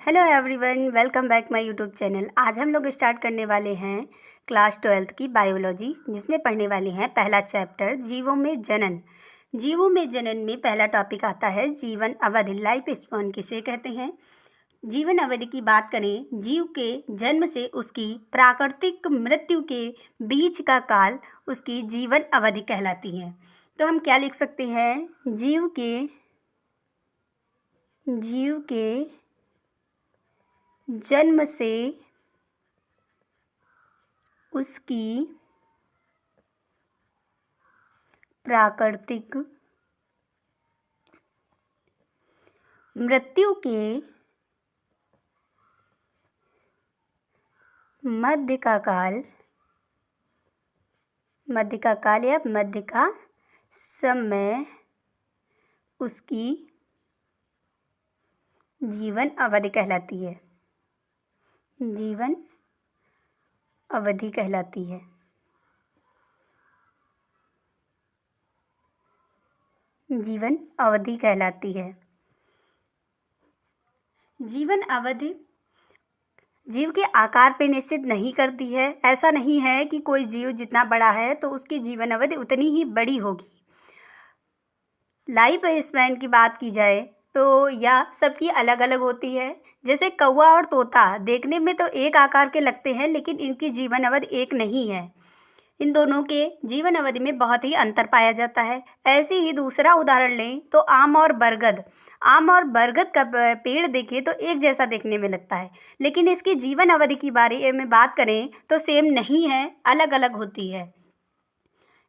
Hello everyone, welcome back my YouTube channel. आज हम लोग स्टार्ट करने वाले हैं क्लास 12th की बायोलॉजी, जिसमें पढ़ने वाले हैं पहला चैप्टर जीवों में जनन। जीवों में जनन में पहला टॉपिक आता है जीवन अवधि, लाइफ स्पैन किसे कहते हैं। जीवन अवधि की बात करें, जीव के जन्म से उसकी प्राकृतिक मृत्यु के बीच का काल उसकी जीवन अवधि कहलाती है। तो हम क्या लिख सकते हैं, जीव के जन्म से उसकी प्राकृतिक मृत्यु के मध्य का काल या मध्य का समय उसकी जीवन अवधि कहलाती है। जीवन अवधि कहलाती है। जीवन अवधि कहलाती है। जीवन अवधि जीव के आकार पे निश्चित नहीं करती है। ऐसा नहीं है कि कोई जीव जितना बड़ा है तो उसकी जीवन अवधि उतनी ही बड़ी होगी। लाइफ स्पैन की बात की जाए तो यह सबकी अलग अलग होती है। जैसे कौवा और तोता देखने में तो एक आकार के लगते हैं, लेकिन इनकी जीवन अवधि एक नहीं है। इन दोनों के जीवन अवधि में बहुत ही अंतर पाया जाता है। ऐसे ही दूसरा उदाहरण लें तो आम और बरगद का पेड़ देखें तो एक जैसा देखने में लगता है, लेकिन इसकी जीवन अवधि की बारे में बात करें तो सेम नहीं है, अलग अलग होती है।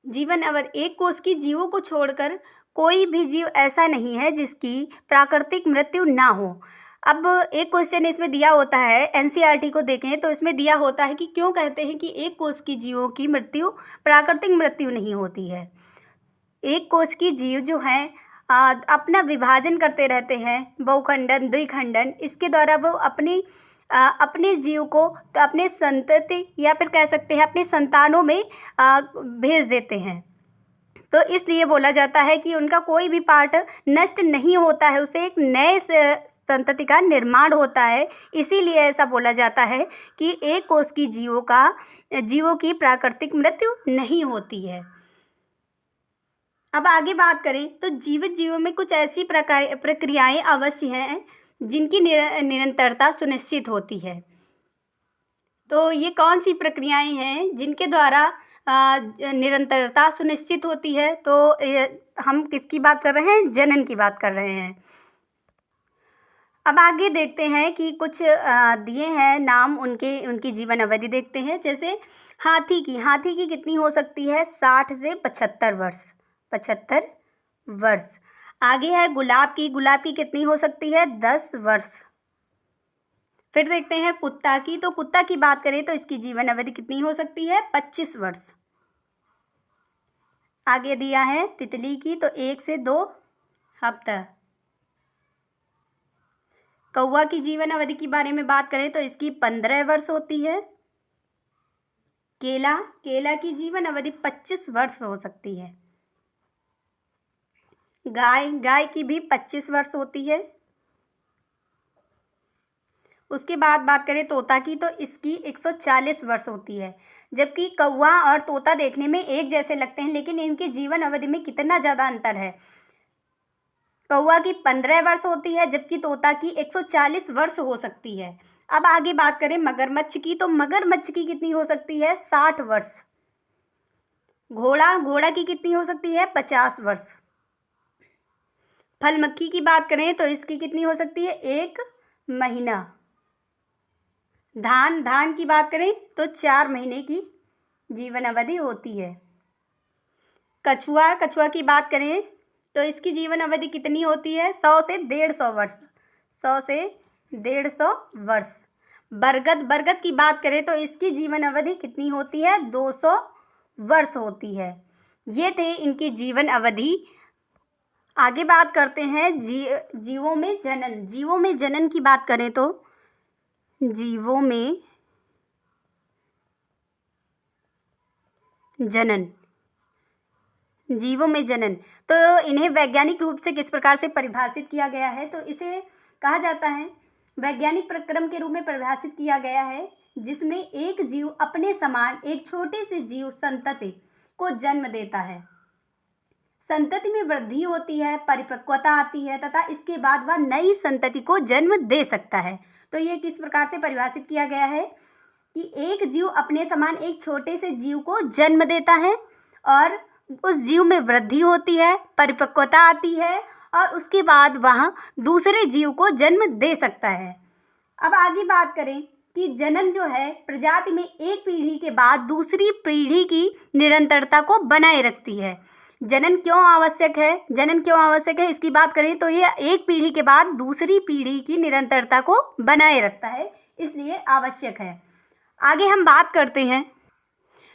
जीवन अवधि एक कोष की जीवों को छोड़कर कोई भी जीव ऐसा नहीं है जिसकी प्राकृतिक मृत्यु ना हो। अब एक क्वेश्चन इसमें दिया होता है, एनसीईआरटी को देखें तो इसमें दिया होता है कि क्यों कहते हैं कि एक कोष की जीवों की मृत्यु प्राकृतिक मृत्यु नहीं होती है। एक कोष की जीव जो हैं अपना विभाजन करते रहते हैं, बहुखंडन, द्विखंडन, इसके द्वारा वो अपने जीव को तो अपने संतति या फिर कह सकते हैं अपने संतानों में भेज देते हैं। तो इसलिए बोला जाता है कि उनका कोई भी पार्ट नष्ट नहीं होता है, उसे एक नए संतति का निर्माण होता है। इसीलिए ऐसा बोला जाता है कि एक कोष की जीवों की प्राकृतिक मृत्यु नहीं होती है। अब आगे बात करें तो जीवित जीवों में कुछ ऐसी प्रक्रियाएं अवश्य हैं जिनकी निरंतरता सुनिश्चित होती है। तो ये कौन सी प्रक्रियाएं हैं जिनके द्वारा निरंतरता सुनिश्चित होती है? तो हम किसकी बात कर रहे हैं? जनन की बात कर रहे हैं। अब आगे देखते हैं कि कुछ दिए हैं नाम, उनकी जीवन अवधि देखते हैं। जैसे हाथी की कितनी हो सकती है? 60 से 75 वर्ष। 75 वर्ष। आगे है गुलाब की कितनी हो सकती है? 10 वर्ष। फिर देखते हैं कुत्ता की, तो कुत्ता की बात करें तो इसकी जीवन अवधि कितनी हो सकती है? 25 वर्ष। आगे दिया है तितली की, तो 1 से 2 हफ्ता। कौवा की जीवन अवधि के बारे में बात करें तो इसकी 15 वर्ष होती है। केला की जीवन अवधि 25 वर्ष हो सकती है। गाय की भी 25 वर्ष होती है। उसके बाद बात करें तोता की, तो इसकी 140 वर्ष होती है। जबकि कौवा और तोता देखने में एक जैसे लगते हैं, लेकिन इनकी जीवन अवधि में कितना ज़्यादा अंतर है। कौवा की 15 वर्ष होती है, जबकि तोता की 140 वर्ष हो सकती है। अब आगे बात करें मगरमच्छ की, तो मगरमच्छ की कितनी हो सकती है? 60 वर्ष। घोड़ा की कितनी हो सकती है? 50 वर्ष। फल मक्खी की बात करें तो इसकी कितनी हो सकती है? 1 महीना। धान की बात करें तो 4 महीने की जीवन अवधि होती है। कछुआ की बात करें तो इसकी जीवन अवधि कितनी होती है? 100 से 150 वर्ष। 100 से 150 वर्ष। बरगद की बात करें तो इसकी जीवन अवधि कितनी होती है? 200 वर्ष होती है। ये थे इनकी जीवन अवधि। आगे बात करते हैं जीवों में जनन की बात करें तो जीवों में जनन तो इन्हें वैज्ञानिक रूप से किस प्रकार से परिभाषित किया गया है? तो इसे कहा जाता है वैज्ञानिक प्रक्रम के रूप में परिभाषित किया गया है, जिसमें एक जीव अपने समान एक छोटे से जीव संतति को जन्म देता है। संतति में वृद्धि होती है, परिपक्वता आती है तथा इसके बाद वह नई संतति को जन्म दे सकता है। तो ये किस प्रकार से परिभाषित किया गया है कि एक जीव अपने समान एक छोटे से जीव को जन्म देता है और उस जीव में वृद्धि होती है, परिपक्वता आती है और उसके बाद वह दूसरे जीव को जन्म दे सकता है। अब आगे बात करें कि जनन जो है प्रजाति में एक पीढ़ी के बाद दूसरी पीढ़ी की निरंतरता को बनाए रखती है। जनन क्यों आवश्यक है? जनन क्यों आवश्यक है इसकी बात करें तो यह एक पीढ़ी के बाद दूसरी पीढ़ी की निरंतरता को बनाए रखता है, इसलिए आवश्यक है। आगे हम बात करते हैं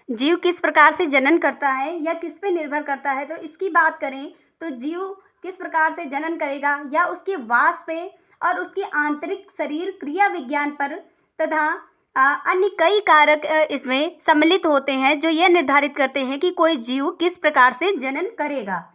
जीव किस प्रकार से जनन करता है या किस पे निर्भर करता है। तो इसकी बात करें तो जीव किस प्रकार से जनन करेगा या उसके वास पे और उसके आंतरिक शरीर क्रिया विज्ञान पर तथा अन्य कई कारक इसमें सम्मिलित होते हैं जो यह निर्धारित करते हैं कि कोई जीव किस प्रकार से जनन करेगा।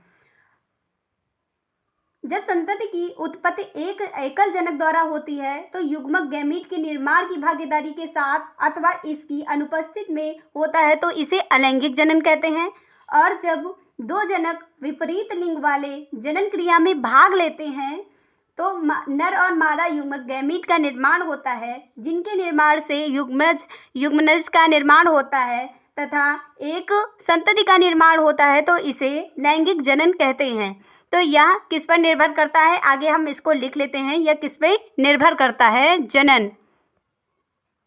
जब संतति की उत्पत्ति एक एकल जनक द्वारा होती है तो युग्मक गैमीट के निर्माण की भागीदारी के साथ अथवा इसकी अनुपस्थित में होता है तो इसे अलैंगिक जनन कहते हैं। और जब दो जनक विपरीत लिंग वाले जनन क्रिया में भाग लेते हैं तो नर और मादा युग्मक गैमीट का निर्माण होता है, जिनके निर्माण से युग्मनज का निर्माण होता है तथा एक संतति का निर्माण होता है, तो इसे लैंगिक जनन कहते हैं। तो यह किस पर निर्भर करता है, आगे हम इसको लिख लेते हैं। यह किस पर निर्भर करता है? जनन।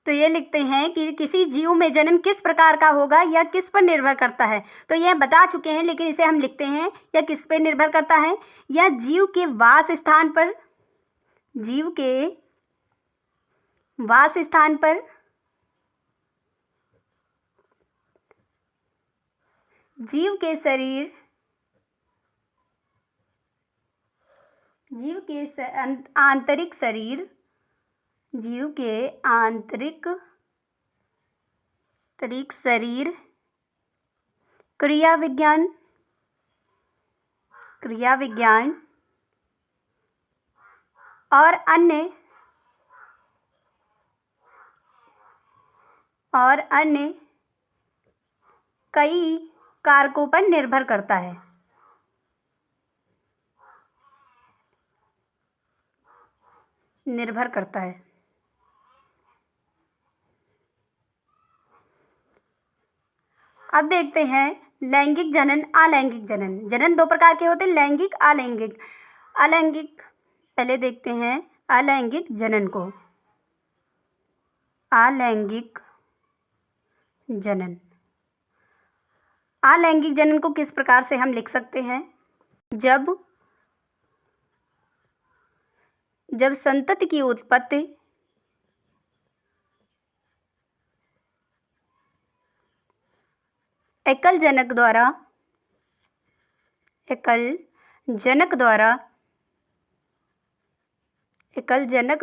तो ये लिखते हैं कि किसी जीव में जनन किस प्रकार का होगा या किस पर निर्भर करता है। तो यह बता चुके हैं, लेकिन इसे हम लिखते हैं यह किस पर निर्भर करता है। यह जीव के वास स्थान पर, जीव के वास स्थान पर, जीव के शरीर, जीव के आंतरिक शरीर, जीव के आंतरिक शरीर, क्रिया विज्ञान और अन्य कई कारकों पर निर्भर करता है। अब देखते हैं लैंगिक जनन, अलैंगिक जनन। जनन दो प्रकार के होते हैं, लैंगिक, अलैंगिक। अलैंगिक पहले देखते हैं अलैंगिक जनन को। अलैंगिक जनन, अलैंगिक जनन को किस प्रकार से हम लिख सकते हैं? जब संतति की उत्पत्ति एकल जनक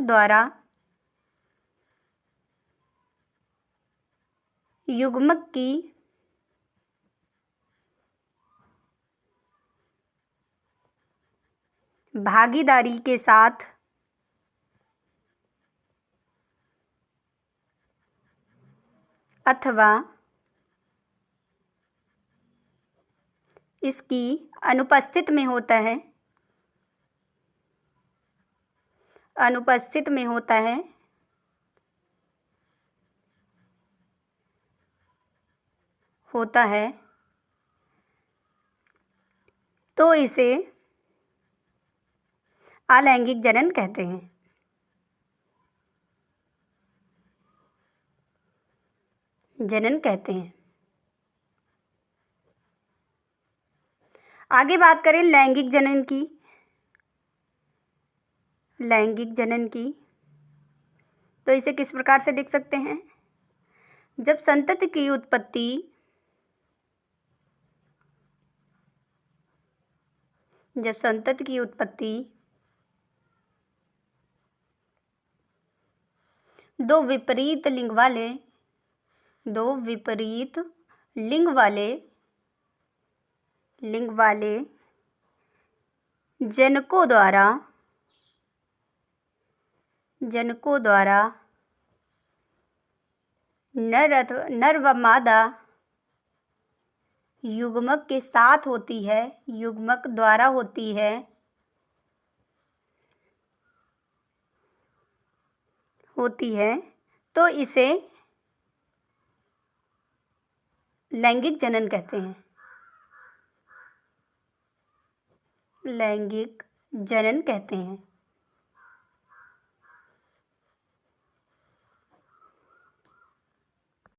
द्वारा युग्मक की भागीदारी के साथ अथवा इसकी अनुपस्थित में होता है, तो इसे अलैंगिक जनन कहते हैं। आगे बात करें लैंगिक जनन की, तो इसे किस प्रकार से लिख सकते हैं? जब संतति की उत्पत्ति दो विपरीत लिंग वाले जनकों द्वारा जनकों द्वारा नर व मादा युग्मक के साथ होती है, युग्मक द्वारा होती है तो इसे लैंगिक जनन कहते हैं। लैंगिक जनन कहते हैं।